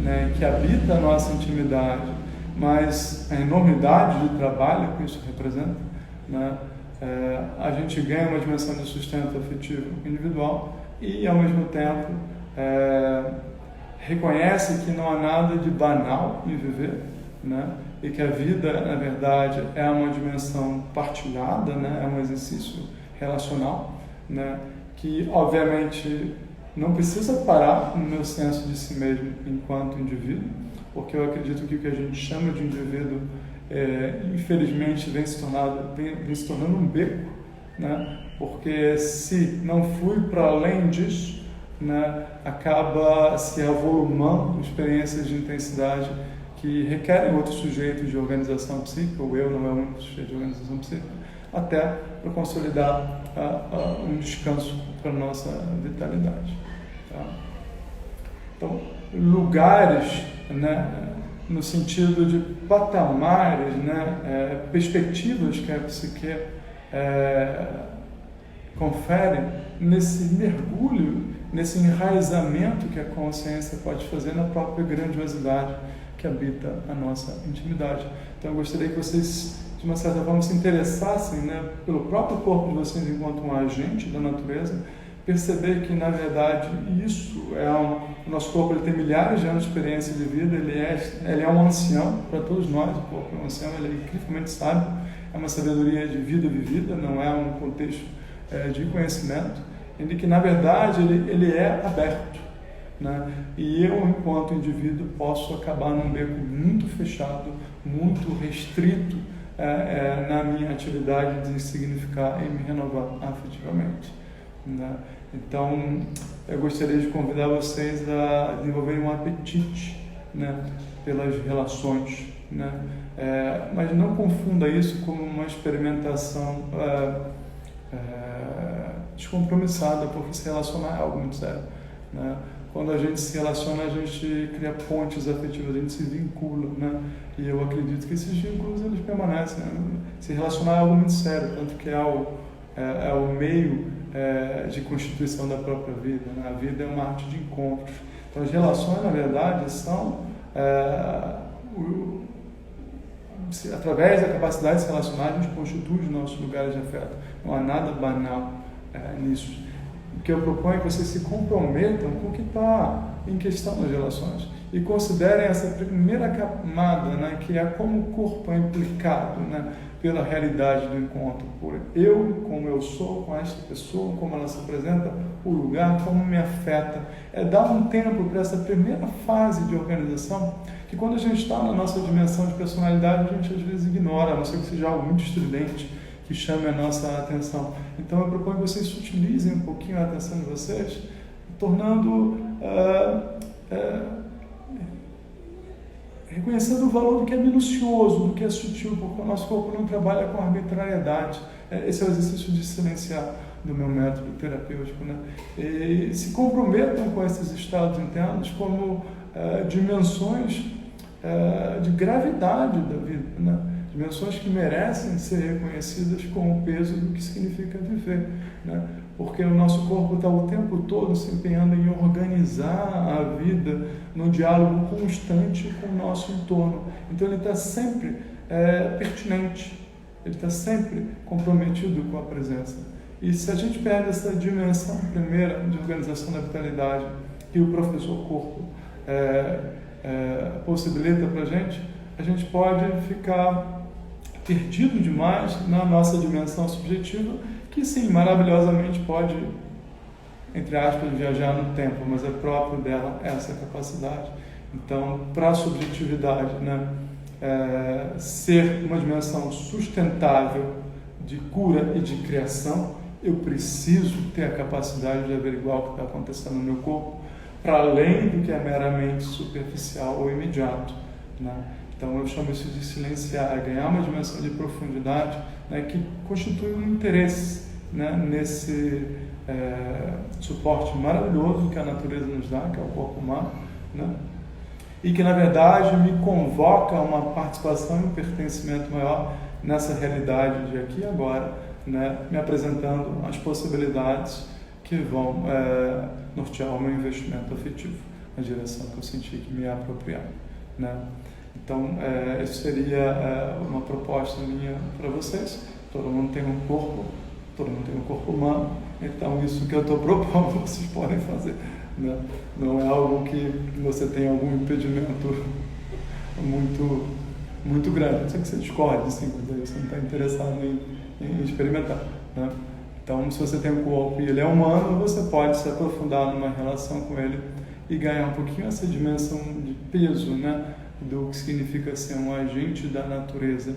né, que habita a nossa intimidade, mas a enormidade de trabalho que isso representa, né, a gente ganha uma dimensão de sustento afetivo individual e, ao mesmo tempo, reconhece que não há nada de banal em viver, né, e que a vida, na verdade, é uma dimensão partilhada, né, é um exercício relacional, né, que, obviamente, não precisa parar no meu senso de si mesmo enquanto indivíduo, porque eu acredito que o que a gente chama de indivíduo, infelizmente vem se tornando um beco, né? Porque se não fui para além disso, né, acaba se avolumando experiências de intensidade que requerem outros sujeitos de organização psíquica, ou eu não é o único sujeito de organização psíquica, até para consolidar um descanso para a nossa vitalidade. Tá? Então, lugares, né, no sentido de patamares, né, perspectivas que a psique confere nesse mergulho, nesse enraizamento que a consciência pode fazer na própria grandiosidade que habita a nossa intimidade. Então eu gostaria que vocês, de uma certa forma, se interessassem, né, pelo próprio corpo de vocês enquanto um agente da natureza, perceber que, na verdade, isso o nosso corpo ele tem milhares de anos de experiência de vida, ele é um ancião para todos nós, o corpo é um ancião, ele é incrivelmente sábio, é uma sabedoria de vida vivida, não é um contexto de conhecimento, em que, na verdade, ele é aberto. Né? E eu, enquanto indivíduo, posso acabar num beco muito fechado, muito restrito na minha atividade de significar e me renovar afetivamente. Né? Então, eu gostaria de convidar vocês a desenvolverem um apetite, né, pelas relações, né? Mas não confunda isso como uma experimentação descompromissada, porque se relacionar é algo muito sério. Né? Quando a gente se relaciona, a gente cria pontes afetivas, a gente se vincula, né? E eu acredito que esses vínculos eles permanecem. Né? Se relacionar é algo muito sério, tanto que é o meio de constituição da própria vida. Né? A vida é uma arte de encontros. Então, as relações, na verdade, são através da capacidade de se relacionar, a gente constitui os nossos lugares de afeto. Não há nada banal nisso. O que eu proponho é que vocês se comprometam com o que está em questão nas relações e considerem essa primeira camada, né, que é como o corpo é implicado, né, pela realidade do encontro, por eu, como eu sou com esta pessoa, como ela se apresenta, o lugar, como me afeta. Dar um tempo para essa primeira fase de organização, que quando a gente está na nossa dimensão de personalidade, a gente às vezes ignora, a não ser que seja algo muito estridente, que chame a nossa atenção. Então eu proponho que vocês utilizem um pouquinho a atenção de vocês, tornando, reconhecendo o valor do que é minucioso, do que é sutil, porque o nosso corpo não trabalha com arbitrariedade. Esse é o exercício de silenciar do meu método terapêutico, né? E se comprometam com esses estados internos como dimensões de gravidade da vida, né? Dimensões que merecem ser reconhecidas com o peso do que significa viver, né? Porque o nosso corpo está o tempo todo se empenhando em organizar a vida num diálogo constante com o nosso entorno. Então ele está sempre pertinente, ele está sempre comprometido com a presença. E se a gente perde essa dimensão primeira de organização da vitalidade que o professor corpo possibilita para a gente pode ficar perdido demais na nossa dimensão subjetiva, que sim, maravilhosamente pode, entre aspas, viajar no tempo, mas é próprio dela essa capacidade. Então, para a subjetividade, né, ser uma dimensão sustentável de cura e de criação, eu preciso ter a capacidade de averiguar o que está acontecendo no meu corpo, para além do que é meramente superficial ou imediato, né? Então eu chamo isso de silenciar, ganhar uma dimensão de profundidade, né, que constitui um interesse, né, nesse suporte maravilhoso que a natureza nos dá, que é o corpo humano, né, e que na verdade me convoca a uma participação e um pertencimento maior nessa realidade de aqui e agora, né, me apresentando as possibilidades que vão nortear o meu investimento afetivo na direção que eu senti que me é apropriado, né? Então, isso seria uma proposta minha para vocês. Todo mundo tem um corpo, todo mundo tem um corpo humano, então isso que eu estou propondo vocês podem fazer, né? Não é algo que você tem algum impedimento muito, muito grande. Não sei que você discorde, assim, mas você não está interessado em experimentar, né? Então, se você tem um corpo e ele é humano, você pode se aprofundar numa relação com ele e ganhar um pouquinho essa dimensão de peso, né? do que significa ser um agente da natureza.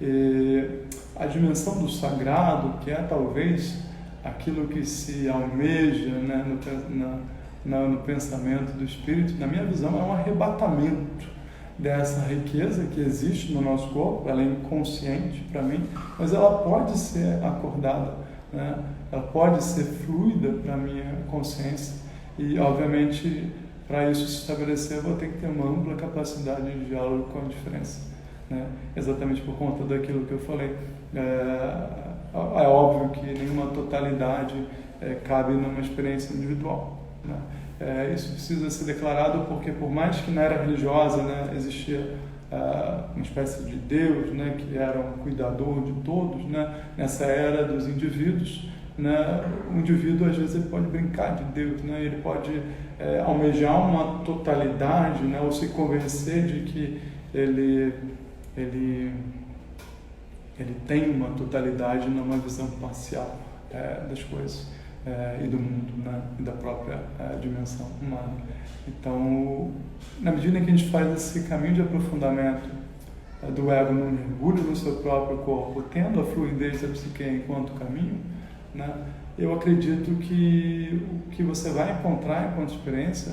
E a dimensão do sagrado, que é talvez aquilo que se almeja, né, no pensamento do Espírito, na minha visão, é um arrebatamento dessa riqueza que existe no nosso corpo. Ela é inconsciente para mim, mas ela pode ser acordada, né? Ela pode ser fluida para a minha consciência e, obviamente, para isso se estabelecer, eu vou ter que ter uma ampla capacidade de diálogo com a diferença, né? Exatamente por conta daquilo que eu falei. É óbvio que nenhuma totalidade cabe numa experiência individual, né? Isso precisa ser declarado porque, por mais que na era religiosa, né, existia uma espécie de Deus, né, que era um cuidador de todos, né, nessa era dos indivíduos, né, o indivíduo às vezes ele pode brincar de Deus, né, ele pode almejar uma totalidade, né, ou se convencer de que ele tem uma totalidade numa visão parcial das coisas e do mundo, né, e da própria dimensão humana. Então, na medida em que a gente faz esse caminho de aprofundamento do ego no mergulho no seu próprio corpo, tendo a fluidez da psique enquanto caminho, né, eu acredito que o que você vai encontrar enquanto experiência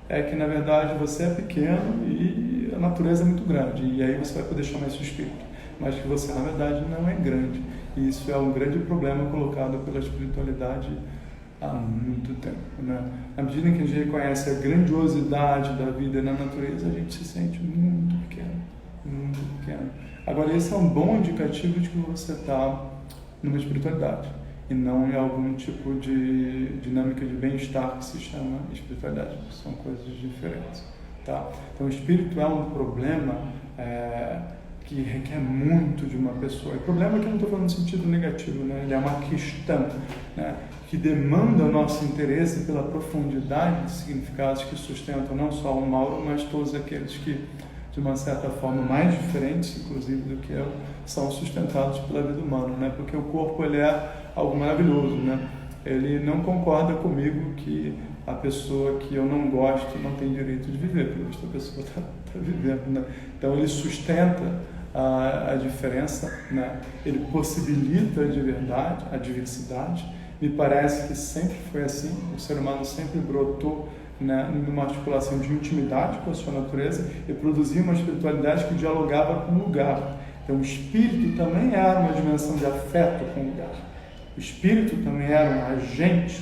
é que, na verdade, você é pequeno e a natureza é muito grande, e aí você vai poder chamar isso de espírito, mas que você, na verdade, não é grande. E isso é um grande problema colocado pela espiritualidade há muito tempo, né? Na medida em que a gente reconhece a grandiosidade da vida na natureza, a gente se sente muito pequeno, muito pequeno. Agora, esse é um bom indicativo de que você está numa espiritualidade e não em algum tipo de dinâmica de bem-estar que se chama espiritualidade. São coisas diferentes, tá? Então, o espírito é um problema que requer muito de uma pessoa. O problema é que eu não estou falando no sentido negativo, né? Ele é uma questão, né, que demanda o nosso interesse pela profundidade de significados que sustentam não só o Mauro, mas todos aqueles que, de uma certa forma, mais diferentes, inclusive, do que eu, são sustentados pela vida humana, né? Porque o corpo, ele é algo maravilhoso, né? Ele não concorda comigo que a pessoa que eu não gosto não tem direito de viver, porque esta pessoa está vivendo, né? Então, ele sustenta a diferença, né? Ele possibilita a diversidade. Me parece que sempre foi assim. O ser humano sempre brotou, né, numa articulação de intimidade com a sua natureza e produzia uma espiritualidade que dialogava com o lugar. Então, o espírito também era uma dimensão de afeto com o lugar. O espírito também era um agente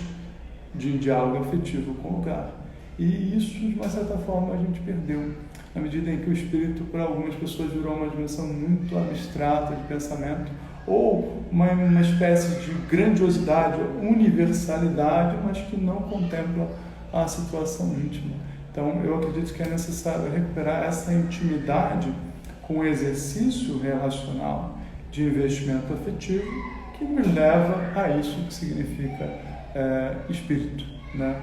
de diálogo afetivo com o lugar. E isso, de uma certa forma, a gente perdeu, na medida em que o espírito, para algumas pessoas, virou uma dimensão muito abstrata de pensamento, ou uma espécie de grandiosidade, universalidade, mas que não contempla a situação íntima. Então, eu acredito que é necessário recuperar essa intimidade com o exercício relacional de investimento afetivo, que me leva a isso que significa espírito, né?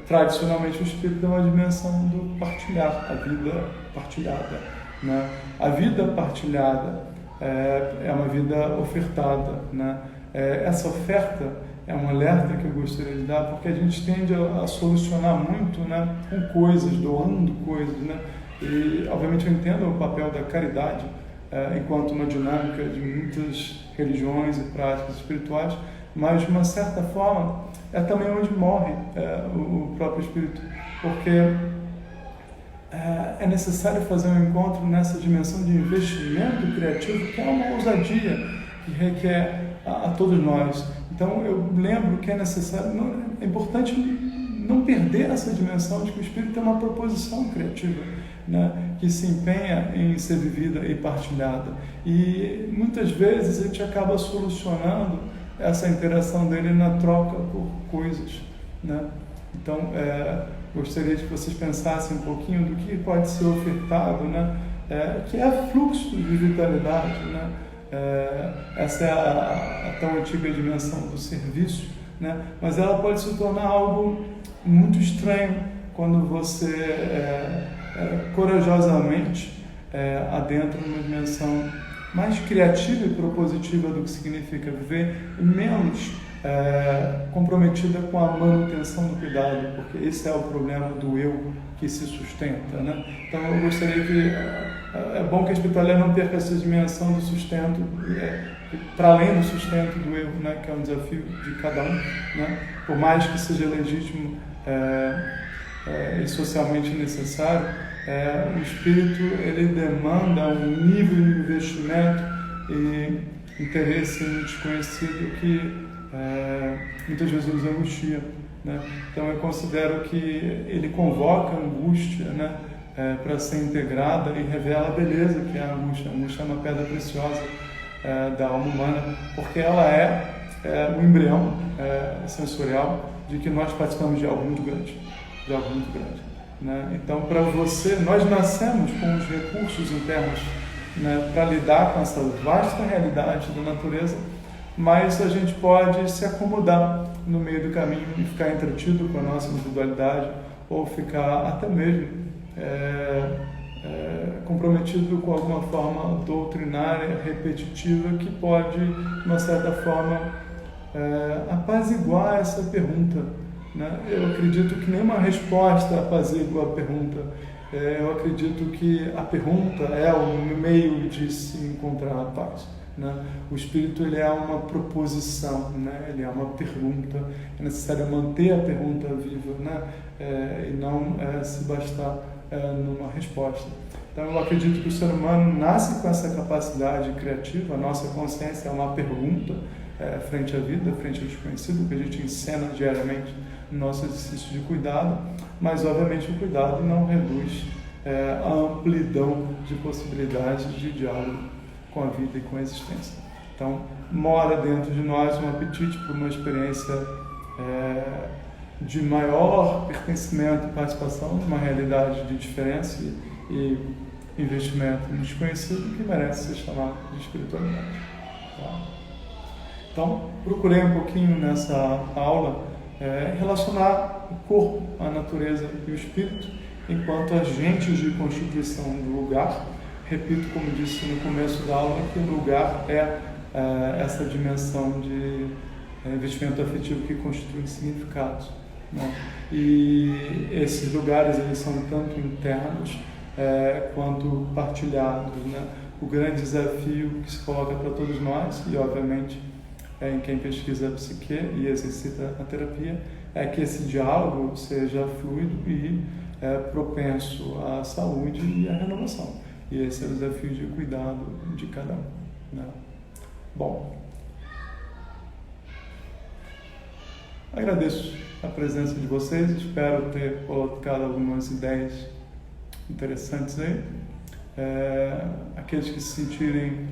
Tradicionalmente, o espírito é uma dimensão do partilhar, a vida partilhada, né? A vida partilhada é uma vida ofertada, né? Essa oferta é um alerta que eu gostaria de dar, porque a gente tende a solucionar muito, né, com coisas, doando coisas, né? E, obviamente, eu entendo o papel da caridade enquanto uma dinâmica de muitas religiões e práticas espirituais, mas, de uma certa forma, é também onde morre o próprio espírito, porque é necessário fazer um encontro nessa dimensão de investimento criativo, que é uma ousadia que requer a todos nós. Então, eu lembro que é necessário, é importante não perder essa dimensão de que o espírito é uma proposição criativa, né, que se empenha em ser vivida e partilhada. E muitas vezes a gente acaba solucionando essa interação dele na troca por coisas, né? Então, gostaria de que vocês pensassem um pouquinho do que pode ser ofertado, né? Que é fluxo de vitalidade, né? Essa é a tão antiga dimensão do serviço, né? Mas ela pode se tornar algo muito estranho quando você corajosamente adentra uma dimensão mais criativa e propositiva do que significa viver, e menos comprometida com a manutenção do cuidado, porque esse é o problema do eu que se sustenta, né? Então eu gostaria que é bom que a espiritualidade não perca essa dimensão do sustento, para além do sustento do eu, né? Que é um desafio de cada um, né? Por mais que seja legítimo e socialmente necessário, o espírito ele demanda um nível de investimento e interesse no desconhecido que muitas vezes nos angustia, né? Então eu considero que ele convoca a angústia, né, para ser integrada e revela a beleza que é a angústia. A angústia é uma pedra preciosa da alma humana, porque ela é o embrião sensorial de que nós participamos de algo muito grande, né? Então, para você, nós nascemos com os recursos internos, né, para lidar com essa vasta realidade da natureza, mas a gente pode se acomodar no meio do caminho e ficar entretido com a nossa individualidade ou ficar até mesmo comprometido com alguma forma doutrinária, repetitiva, que pode, de uma certa forma, apaziguar essa pergunta, né? Eu acredito que nenhuma resposta apazigua a pergunta. Eu acredito que a pergunta é o meio de se encontrar a paz, né? O espírito ele é uma proposição, né? Ele é uma pergunta. É necessário manter a pergunta viva, né? E não se bastar numa resposta. Então eu acredito que o ser humano nasce com essa capacidade criativa. A nossa consciência é uma pergunta frente à vida, frente ao desconhecido, que a gente encena diariamente no nosso exercício de cuidado, mas obviamente o cuidado não reduz a amplidão de possibilidades de diálogo com a vida e com a existência. Então, mora dentro de nós um apetite por uma experiência de maior pertencimento e participação numa realidade de diferença e investimento no desconhecido que merece ser chamado de espiritualidade. Tá? Então, procurei um pouquinho nessa aula relacionar o corpo, a natureza e o espírito enquanto agentes de constituição do lugar. Repito, como disse no começo da aula, que o lugar essa dimensão de investimento afetivo que constitui significados, né? E esses lugares eles são tanto internos quanto partilhados, né? O grande desafio que se coloca para todos nós, e obviamente em quem pesquisa a psique e exercita a terapia, é que esse diálogo seja fluido e propenso à saúde e à renovação. E esse é o desafio de cuidado de cada um, né? Bom, agradeço a presença de vocês, espero ter colocado algumas ideias interessantes aí. Aqueles que se sentirem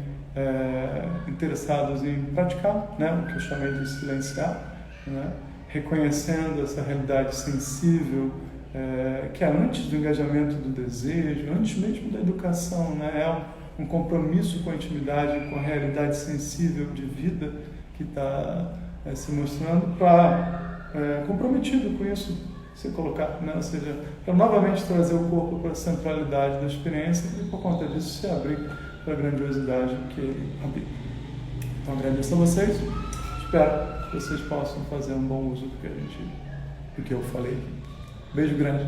interessados em praticar, né, o que eu chamei de silenciar, né, reconhecendo essa realidade sensível, que é antes do engajamento do desejo, antes mesmo da educação, né, é um compromisso com a intimidade, com a realidade sensível de vida que está se mostrando, comprometido com isso, se colocar, né, ou seja, para novamente trazer o corpo para a centralidade da experiência e por conta disso se abrir para a grandiosidade que ele habita. Então agradeço a vocês, espero que vocês possam fazer um bom uso do que eu falei. Beijo grande.